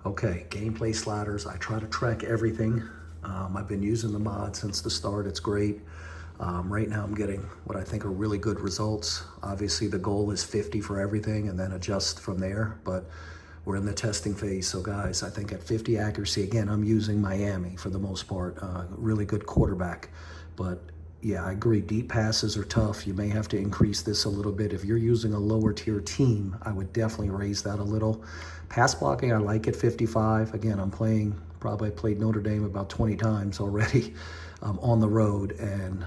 Okay, gameplay sliders. I try to track everything. I've been using the mod since the start. It's great. Right now I'm getting what I think are really good results. Obviously the goal is 50 for everything and then adjust from there, but we're in the testing phase. So guys, I think at 50 accuracy, again, I'm using Miami for the most part. Really good quarterback. But yeah, I agree, deep passes are tough. You may have to increase this a little bit. If you're using a lower tier team, I would definitely raise that a little. Pass blocking, I like at 55. Again, probably played Notre Dame about 20 times already on the road, and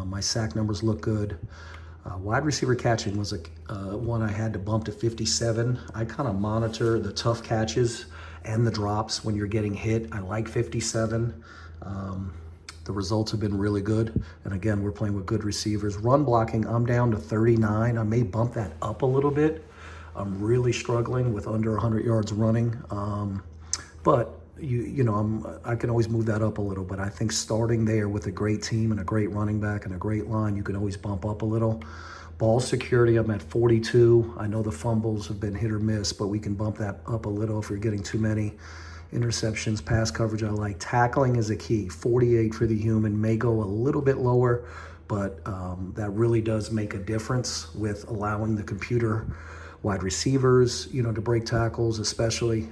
my sack numbers look good. Wide receiver catching was one I had to bump to 57. I kind of monitor the tough catches and the drops when you're getting hit. I like 57. The results have been really good. And again, we're playing with good receivers. Run blocking, I'm down to 39. I may bump that up a little bit. I'm really struggling with under 100 yards running. But I can always move that up a little, but I think starting there with a great team and a great running back and a great line, you can always bump up a little. Ball security, I'm at 42. I know the fumbles have been hit or miss, but we can bump that up a little if you're getting too many. Interceptions, pass coverage, I like. Tackling is a key. 48 for the human, may go a little bit lower, but that really does make a difference with allowing the computer wide receivers, to break tackles especially.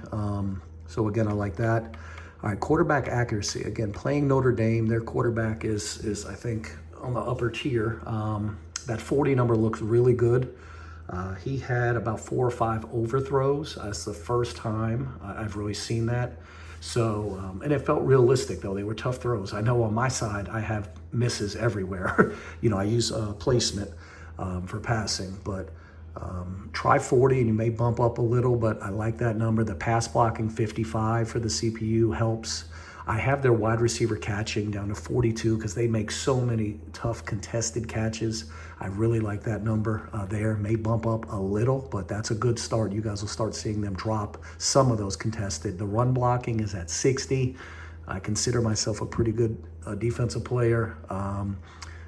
So again, I like that. All right, quarterback accuracy. Again, playing Notre Dame, their quarterback is I think on the upper tier. That 40 number looks really good. He had about 4 or 5 overthrows. That's the first time I've really seen that. So, and it felt realistic though. They were tough throws. I know on my side, I have misses everywhere. I use placement for passing, but try 40 and you may bump up a little, but I like that number. The pass blocking 55 for the CPU helps. I have their wide receiver catching down to 42 because they make so many tough contested catches. I really like that number there. May bump up a little, but that's a good start. You guys will start seeing them drop some of those contested. The run blocking is at 60. I consider myself a pretty good defensive player.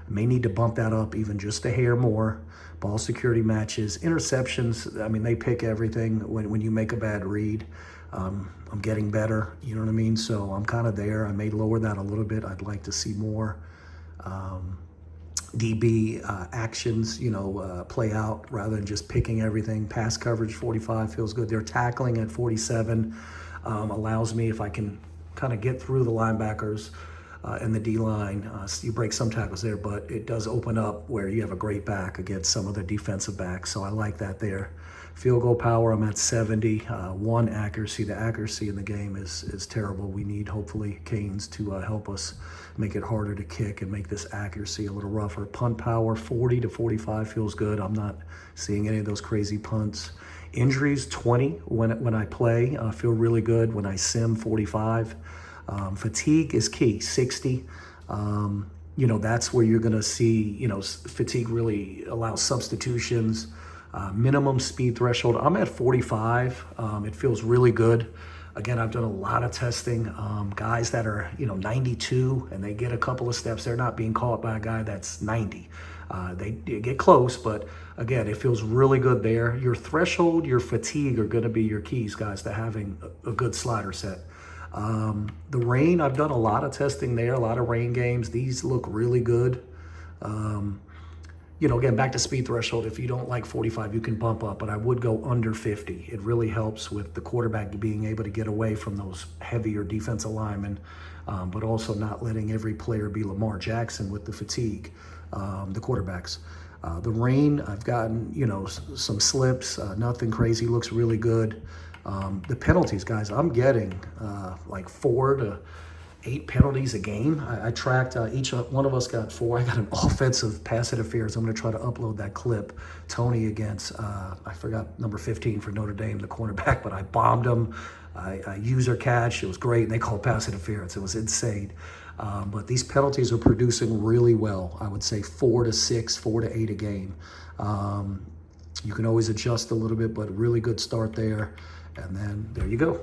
May need to bump that up even just a hair more. Ball security matches. Interceptions, I mean, they pick everything when you make a bad read. I'm getting better, you know what I mean? So I'm kind of there. I may lower that a little bit. I'd like to see more DB actions, play out rather than just picking everything. Pass coverage, 45 feels good. They're tackling at 47, allows me, if I can kind of get through the linebackers and the D-line, you break some tackles there, but it does open up where you have a great back against some of the defensive backs. So I like that there. Field goal power, I'm at 70. One, accuracy. The accuracy in the game is terrible. We need, hopefully, Canes to help us make it harder to kick and make this accuracy a little rougher. Punt power, 40 to 45 feels good. I'm not seeing any of those crazy punts. Injuries, 20 when I play. I feel really good. When I sim, 45. Fatigue is key, 60. That's where you're going to see, fatigue really allows substitutions. Minimum speed threshold, I'm at 45. It feels really good. Again, I've done a lot of testing. Guys that are, 92 and they get a couple of steps, they're not being caught by a guy that's 90. They get close, but again, it feels really good there. Your threshold, your fatigue are going to be your keys, guys, to having a good slider set. The rain, I've done a lot of testing there, a lot of rain games. These look really good. Again, back to speed threshold. If you don't like 45, you can bump up, but I would go under 50. It really helps with the quarterback being able to get away from those heavier defensive linemen, but also not letting every player be Lamar Jackson with the fatigue, the quarterbacks. The rain, I've gotten, some slips, nothing crazy, looks really good. The penalties, guys, I'm getting like 4 to 8 penalties a game. I tracked, each one of us got 4. I got an offensive pass interference. I'm going to try to upload that clip. Tony against, I forgot number 15 for Notre Dame, the cornerback, but I bombed him. I user catch. It was great. And they called pass interference. It was insane. But these penalties are producing really well. I would say 4 to 6, 4 to 8 a game. You can always adjust a little bit, but really good start there. And then there you go.